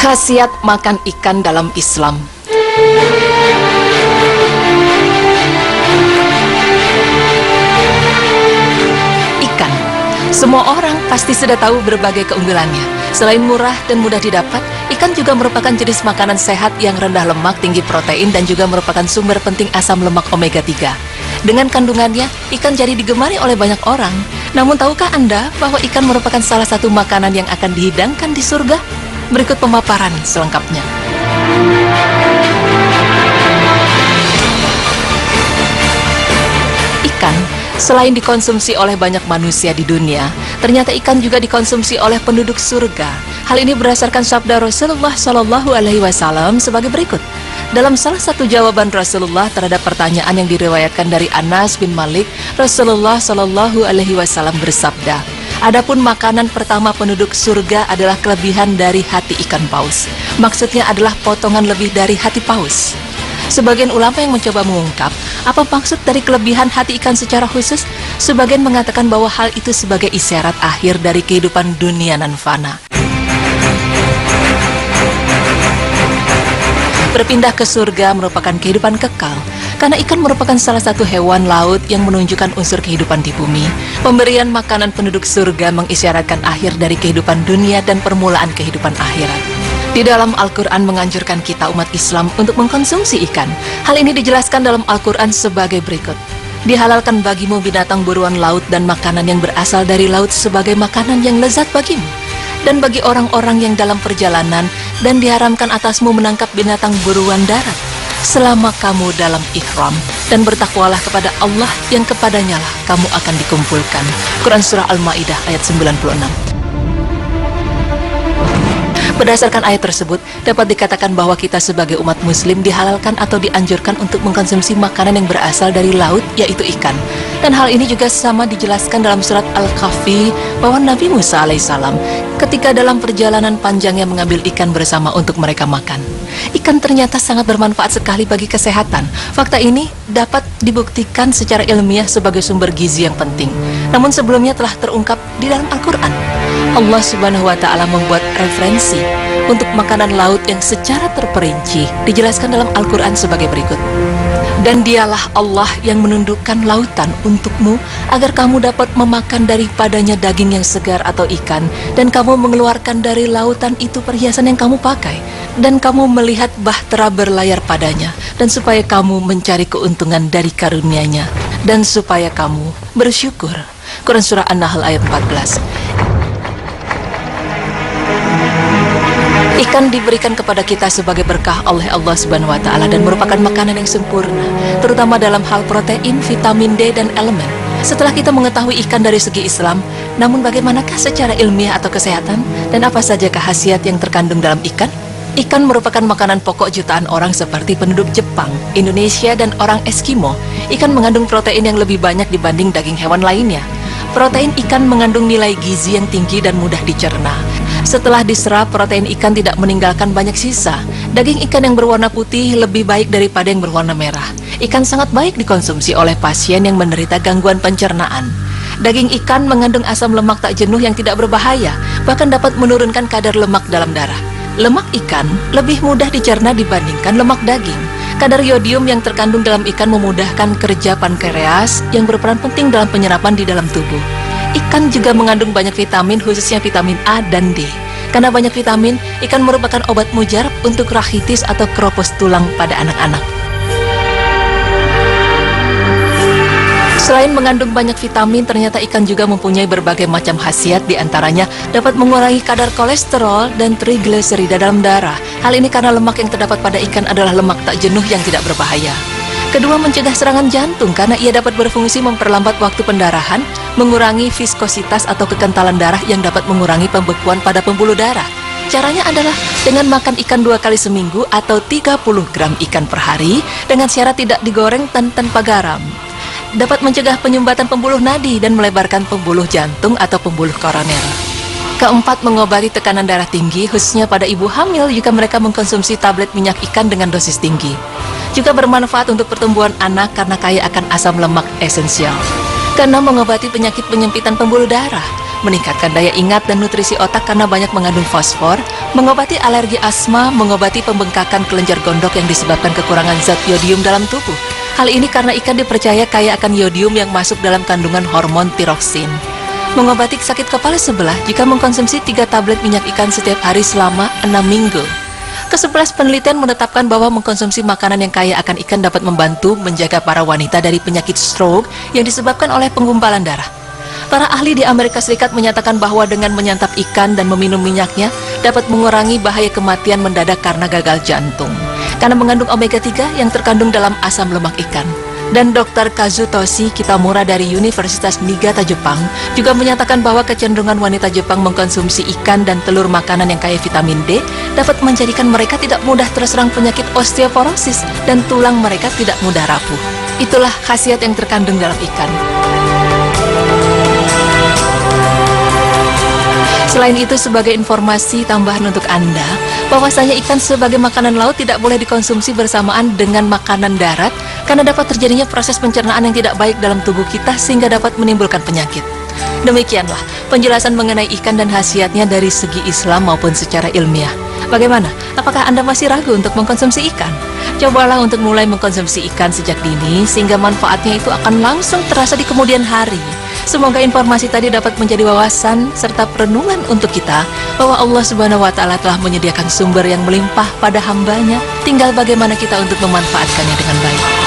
Khasiat makan ikan dalam Islam. Ikan, semua orang pasti sudah tahu berbagai keunggulannya. Selain murah dan mudah didapat, ikan juga merupakan jenis makanan sehat yang rendah lemak, tinggi protein, dan juga merupakan sumber penting asam lemak omega 3. Dengan kandungannya, ikan jadi digemari oleh banyak orang. Namun tahukah Anda bahwa ikan merupakan salah satu makanan yang akan dihidangkan di surga? Berikut pemaparan selengkapnya. Ikan, selain dikonsumsi oleh banyak manusia di dunia, ternyata ikan juga dikonsumsi oleh penduduk surga. Hal ini berdasarkan sabda Rasulullah SAW sebagai berikut. Dalam salah satu jawaban Rasulullah terhadap pertanyaan yang diriwayatkan dari Anas bin Malik, Rasulullah SAW bersabda, "Adapun makanan pertama penduduk surga adalah kelebihan dari hati ikan paus." Maksudnya adalah potongan lebih dari hati paus. Sebagian ulama yang mencoba mengungkap apa maksud dari kelebihan hati ikan secara khusus, sebagian mengatakan bahwa hal itu sebagai isyarat akhir dari kehidupan dunia nan fana. Berpindah ke surga merupakan kehidupan kekal, karena ikan merupakan salah satu hewan laut yang menunjukkan unsur kehidupan di bumi. Pemberian makanan penduduk surga mengisyaratkan akhir dari kehidupan dunia dan permulaan kehidupan akhirat. Di dalam Al-Quran menganjurkan kita umat Islam untuk mengkonsumsi ikan. Hal ini dijelaskan dalam Al-Quran sebagai berikut. Dihalalkan bagimu binatang buruan laut dan makanan yang berasal dari laut sebagai makanan yang lezat bagimu. Dan bagi orang-orang yang dalam perjalanan, dan diharamkan atasmu menangkap binatang buruan darat selama kamu dalam ihram, dan bertakwalah kepada Allah yang kepadanya lah kamu akan dikumpulkan. Quran Surah Al-Ma'idah ayat 96. Berdasarkan ayat tersebut, dapat dikatakan bahwa kita sebagai umat muslim dihalalkan atau dianjurkan untuk mengkonsumsi makanan yang berasal dari laut, yaitu ikan. Dan hal ini juga sama dijelaskan dalam surat Al-Kahfi bahwa Nabi Musa alaihissalam ketika dalam perjalanan panjangnya mengambil ikan bersama untuk mereka makan. Ikan ternyata sangat bermanfaat sekali bagi kesehatan. Fakta ini dapat dibuktikan secara ilmiah sebagai sumber gizi yang penting. Namun sebelumnya telah terungkap di dalam Al-Quran. Allah Subhanahu wa Ta'ala membuat referensi untuk makanan laut yang secara terperinci dijelaskan dalam Al-Quran sebagai berikut. Dan dialah Allah yang menundukkan lautan untukmu agar kamu dapat memakan daripadanya daging yang segar atau ikan, dan kamu mengeluarkan dari lautan itu perhiasan yang kamu pakai, dan kamu melihat bahtera berlayar padanya, dan supaya kamu mencari keuntungan dari karunia-Nya, dan supaya kamu bersyukur. Quran Surah An-Nahl ayat 14. Ikan diberikan kepada kita sebagai berkah oleh Allah Subhanahu wa Ta'ala dan merupakan makanan yang sempurna, terutama dalam hal protein, vitamin D, dan elemen. Setelah kita mengetahui ikan dari segi Islam, namun bagaimanakah secara ilmiah atau kesehatan, dan apa saja khasiat yang terkandung dalam ikan? Ikan merupakan makanan pokok jutaan orang seperti penduduk Jepang, Indonesia, dan orang Eskimo. Ikan mengandung protein yang lebih banyak dibanding daging hewan lainnya. Protein ikan mengandung nilai gizi yang tinggi dan mudah dicerna. Setelah diserap, protein ikan tidak meninggalkan banyak sisa. Daging ikan yang berwarna putih lebih baik daripada yang berwarna merah. Ikan sangat baik dikonsumsi oleh pasien yang menderita gangguan pencernaan. Daging ikan mengandung asam lemak tak jenuh yang tidak berbahaya, bahkan dapat menurunkan kadar lemak dalam darah. Lemak ikan lebih mudah dicerna dibandingkan lemak daging. Kadar yodium yang terkandung dalam ikan memudahkan kerja pankreas yang berperan penting dalam penyerapan di dalam tubuh. Ikan juga mengandung banyak vitamin, khususnya vitamin A dan D. Karena banyak vitamin, ikan merupakan obat mujarab untuk rachitis atau keropos tulang pada anak-anak. Selain mengandung banyak vitamin, ternyata ikan juga mempunyai berbagai macam khasiat, diantaranya dapat mengurangi kadar kolesterol dan trigliserida dalam darah. Hal ini karena lemak yang terdapat pada ikan adalah lemak tak jenuh yang tidak berbahaya. Kedua, mencegah serangan jantung karena ia dapat berfungsi memperlambat waktu pendarahan, mengurangi viskositas atau kekentalan darah yang dapat mengurangi pembekuan pada pembuluh darah. Caranya adalah dengan makan ikan 2 kali seminggu atau 30 gram ikan per hari dengan syarat tidak digoreng dan tanpa garam. Dapat mencegah penyumbatan pembuluh nadi dan melebarkan pembuluh jantung atau pembuluh koroner. Keempat, mengobati tekanan darah tinggi, khususnya pada ibu hamil jika mereka mengkonsumsi tablet minyak ikan dengan dosis tinggi. Juga bermanfaat untuk pertumbuhan anak karena kaya akan asam lemak esensial. Keenam, mengobati penyakit penyempitan pembuluh darah. meningkatkan daya ingat dan nutrisi otak karena banyak mengandung fosfor, mengobati alergi asma, mengobati pembengkakan kelenjar gondok yang disebabkan kekurangan zat yodium dalam tubuh. Hal ini karena ikan dipercaya kaya akan yodium yang masuk dalam kandungan hormon tiroksin. Mengobati sakit kepala sebelah jika mengkonsumsi 3 tablet minyak ikan setiap hari selama 6 minggu. Ke-11 penelitian menetapkan bahwa mengkonsumsi makanan yang kaya akan ikan dapat membantu menjaga para wanita dari penyakit stroke yang disebabkan oleh penggumpalan darah. Para ahli di Amerika Serikat menyatakan bahwa dengan menyantap ikan dan meminum minyaknya dapat mengurangi bahaya kematian mendadak karena gagal jantung, karena mengandung omega 3 yang terkandung dalam asam lemak ikan. Dan Dr. Kazutoshi Kitamura dari Universitas Niigata Jepang juga menyatakan bahwa kecenderungan wanita Jepang mengkonsumsi ikan dan telur makanan yang kaya vitamin D dapat menjadikan mereka tidak mudah terserang penyakit osteoporosis dan tulang mereka tidak mudah rapuh. Itulah khasiat yang terkandung dalam ikan. Selain itu, sebagai informasi tambahan untuk Anda, bahwasanya ikan sebagai makanan laut tidak boleh dikonsumsi bersamaan dengan makanan darat karena dapat terjadinya proses pencernaan yang tidak baik dalam tubuh kita sehingga dapat menimbulkan penyakit. Demikianlah penjelasan mengenai ikan dan khasiatnya dari segi Islam maupun secara ilmiah. Bagaimana? Apakah Anda masih ragu untuk mengkonsumsi ikan? Cobalah untuk mulai mengkonsumsi ikan sejak dini sehingga manfaatnya itu akan langsung terasa di kemudian hari. Semoga informasi tadi dapat menjadi wawasan serta perenungan untuk kita bahwa Allah Subhanahu wa Ta'ala telah menyediakan sumber yang melimpah pada hambanya. Tinggal bagaimana kita untuk memanfaatkannya dengan baik.